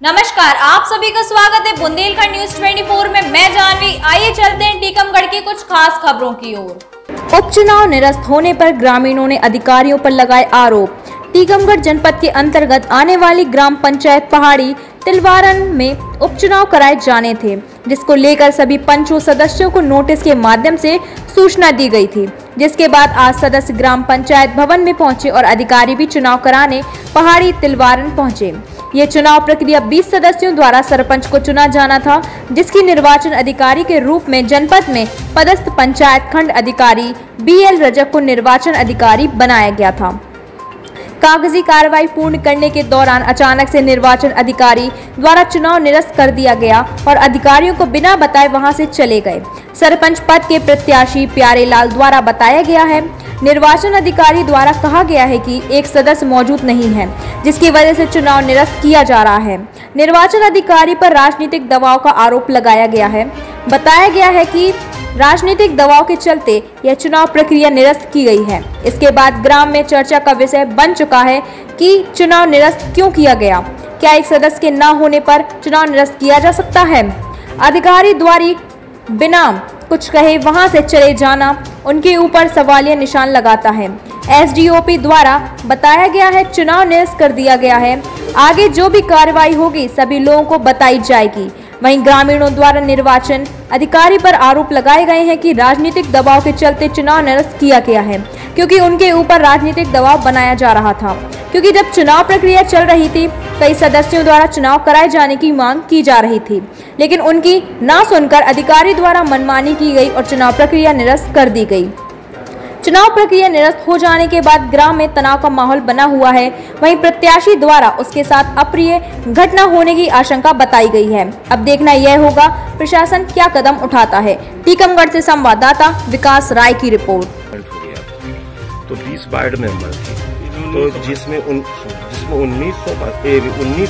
नमस्कार, आप सभी का स्वागत है बुंदेलखंड न्यूज 24 में। मैं जानवी। आइए चलते हैं टीकमगढ़ की कुछ खास खबरों की ओर। उपचुनाव निरस्त होने पर ग्रामीणों ने अधिकारियों पर लगाए आरोप। टीकमगढ़ जनपद के अंतर्गत आने वाली ग्राम पंचायत पहाड़ी तिलवारन में उपचुनाव कराए जाने थे, जिसको लेकर सभी पंचों सदस्यों को नोटिस के माध्यम से सूचना दी गई थी। जिसके बाद आज सदस्य ग्राम पंचायत भवन में पहुंचे और अधिकारी भी चुनाव कराने पहाड़ी तिलवारन पहुंचे। ये चुनाव प्रक्रिया 20 सदस्यों द्वारा सरपंच को चुना जाना था, जिसकी निर्वाचन अधिकारी के रूप में जनपद में पदस्थ पंचायत खंड अधिकारी BL रजक को निर्वाचन अधिकारी बनाया गया था। कागजी कार्रवाई पूर्ण करने के दौरान अचानक से निर्वाचन अधिकारी द्वारा चुनाव निरस्त कर दिया गया और अधिकारियों को बिना बताए वहां से चले गए। सरपंच पद के प्रत्याशी प्यारे लाल द्वारा बताया गया है, निर्वाचन अधिकारी द्वारा कहा गया है कि एक सदस्य मौजूद नहीं है, जिसकी वजह से चुनाव निरस्त किया जा रहा है। निर्वाचन अधिकारी पर राजनीतिक दबाव का आरोप लगाया गया है। बताया गया है कि राजनीतिक दबाव के चलते यह चुनाव प्रक्रिया निरस्त की गई है। इसके बाद ग्राम में चर्चा का विषय बन चुका है कि चुनाव निरस्त क्यों किया गया। क्या एक सदस्य के न होने पर चुनाव निरस्त किया जा सकता है? अधिकारी द्वारा बिना कुछ कहे वहां से चले जाना उनके ऊपर सवालिया निशान लगाता है। SDOP द्वारा बताया गया है चुनाव निरस्त कर दिया गया है, आगे जो भी कार्रवाई होगी सभी लोगों को बताई जाएगी। वहीं ग्रामीणों द्वारा निर्वाचन अधिकारी पर आरोप लगाए गए हैं कि राजनीतिक दबाव के चलते चुनाव निरस्त किया गया है, क्योंकि उनके ऊपर राजनीतिक दबाव बनाया जा रहा था। क्योंकि जब चुनाव प्रक्रिया चल रही थी, कई सदस्यों द्वारा चुनाव कराए जाने की मांग की जा रही थी, लेकिन उनकी ना सुनकर अधिकारी द्वारा मनमानी की गई और चुनाव प्रक्रिया निरस्त कर दी गई। चुनाव प्रक्रिया निरस्त हो जाने के बाद ग्राम में तनाव का माहौल बना हुआ है। वहीं प्रत्याशी द्वारा उसके साथ अप्रिय घटना होने की आशंका बताई गई है। अब देखना यह होगा प्रशासन क्या कदम उठाता है। टीकमगढ़ से संवाददाता विकास राय की रिपोर्ट। तो 20 वार्ड मेंबर थे, तो जिसमें 19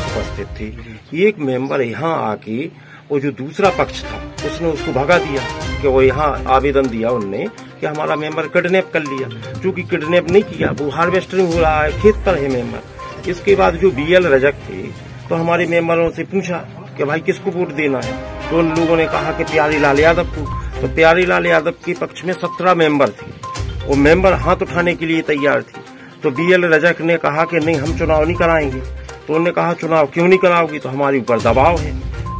उपस्थित थे। एक मेंबर यहाँ आके वो जो दूसरा पक्ष था उसने उसको भगा दिया कि वो यहाँ आवेदन दिया उनने कि हमारा मेंबर किडनैप कर लिया। चूंकि किडनैप नहीं किया, वो हार्वेस्टिंग हो रहा है, खेत पर है मेंबर। इसके बाद जो BL रजक थे तो हमारे मेंबरों से पूछा कि भाई किसको वोट देना है, तो उन लोगों ने कहा कि प्यारी लाल यादव को। तो प्यारी लाल यादव के पक्ष में 17 मेंबर थे, वो मेंबर हाथ उठाने के लिए तैयार थे। तो BL रजक ने कहा कि नहीं, हम चुनाव नहीं कराएंगे। तो उन्होंने कहा चुनाव क्यों नहीं कराओगी, तो हमारे ऊपर दबाव है,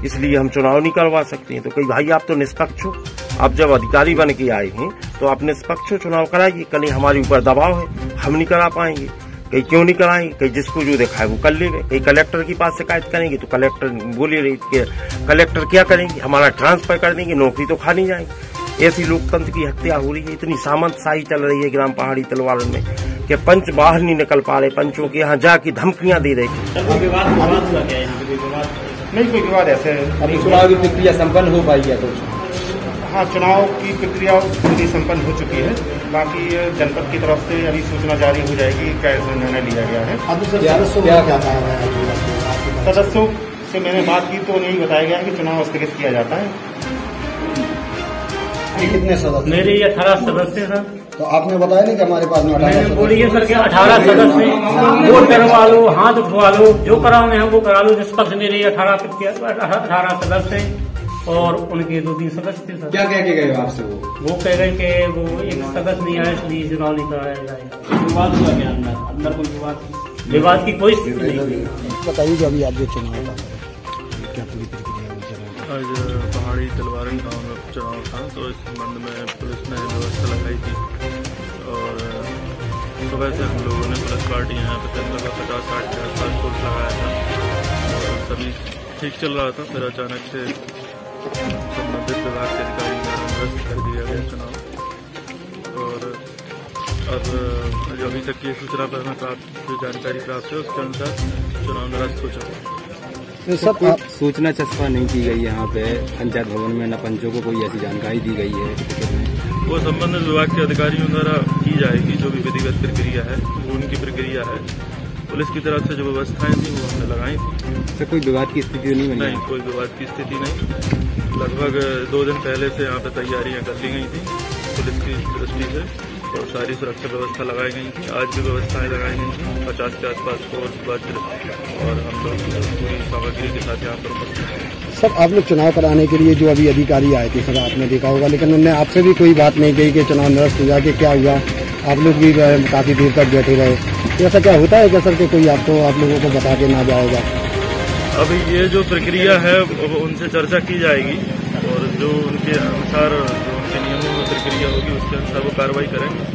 इसलिए हम चुनाव नहीं करवा सकते हैं। तो कहीं भाई आप तो निष्पक्ष हो, आप जब अधिकारी बन के आए हैं तो आप निष्पक्ष हो, चुनाव कराइए। कहीं हमारे ऊपर दबाव है, हम नहीं करा पाएंगे। कहीं क्यों नहीं कराएंगे, कहीं जिसको जो देखा है वो कर लेंगे। कहीं कलेक्टर के पास शिकायत करेंगे तो कलेक्टर बोले रही कि कलेक्टर क्या करेंगे, हमारा ट्रांसफर कर देंगे, नौकरी तो खा नहीं जाएंगे। ऐसी लोकतंत्र की हत्या हो रही है, इतनी सामंतशाही चल रही है ग्राम पहाड़ी तिलवारन में कि पंच बाहर नहीं निकल पा रहे, पंचों के यहाँ जाके धमकियां दे रहे। नहीं, कोई विवाद ऐसे अभी चुनाव की प्रक्रिया संपन्न हो पाई है? तो हाँ, चुनाव की प्रक्रिया पूरी संपन्न हो चुकी है। बाकी जनपद की तरफ से अभी सूचना जारी हो जाएगी क्या निर्णय लिया गया है। सदस्यों से मैंने बात की तो नहीं बताया गया कि चुनाव स्थगित किया जाता है। कितने सदस्य? मेरे 18 सदस्य सर। तो आपने बताया नहीं कि हमारे पास में 18 बोलिए सर कि 18 सदस्य वोट करवा लो, हाथ उठवा लो, जो कराओ है वो करा लो। निष्पक्ष मेरे 18 सदस्य हैं और उनके 2-3 सदस्य थे सर। क्या कह के गए आपसे? वो कह गए कि वो एक सदस्य नहीं आया, इसलिए चुनाव नहीं कराया जाएगा। विवाद हुआ क्या अंदर कोई विवाद की कोई स्थिति नहीं। बताइए जो अभी आज जो चुनाव था क्या पूरी प्रक्रिया? आज पहाड़ी तिलवारन गाँव में चुनाव था, तो इस संबंध में पुलिस ने व्यवस्था लगाई थी और सुबह से हम लोगों ने पुलिस पार्टी यहाँ पे लगभग 50-60 के आसपास फोर्स लगाया था और सभी ठीक चल रहा था। फिर अचानक से संबंधित विभाग के अधिकारी द्वारा निरस्त कर दिया गया चुनाव। और अब जो अभी तक की सूचना पर हमें जो जानकारी प्राप्त है उसके अनुसार चुनाव निरस्त हो चुका है। तो सब सूचना चस्पा नहीं की गई यहाँ पे पंचायत भवन में, न पंचों को कोई ऐसी जानकारी दी गई है? वो संबंधित विभाग के अधिकारियों द्वारा की जाएगी, जो भी विधिवत प्रक्रिया है वो उनकी प्रक्रिया है। पुलिस की तरफ से जो व्यवस्थाएं थी वो हमने लगाई थी। सर कोई विवाद की स्थिति नहीं बनी? नहीं, कोई विवाद की स्थिति नहीं। लगभग 2 दिन पहले से यहाँ पे तैयारियां कर ली गई थी पुलिस की दृष्टि से। और सारी सुरक्षा व्यवस्था लगाई गई थी। आज भी व्यवस्थाएं लगाई गई थी। 50 के आसपास फोर्स, वज्र और हम लोग पूरी सामग्री के साथ यहाँ पर उपस्थित हैं। सर, आप लोग चुनाव कराने के लिए जो अभी अधिकारी आए थे, सर आपने देखा होगा, लेकिन उन्होंने आपसे भी कोई बात नहीं कही कि चुनाव निरस्त हो जाके क्या हुआ। आप लोग भी काफी देर तक बैठे रहे। ऐसा क्या होता है क्या सर कि कोई आपको आप लोगों को बता के ना जाएगा? अभी ये जो प्रक्रिया है उनसे चर्चा की जाएगी और जो उनके अनुसार जो उनके नियमों में प्रक्रिया होगी उसके अनुसार वो कार्रवाई करेंगे।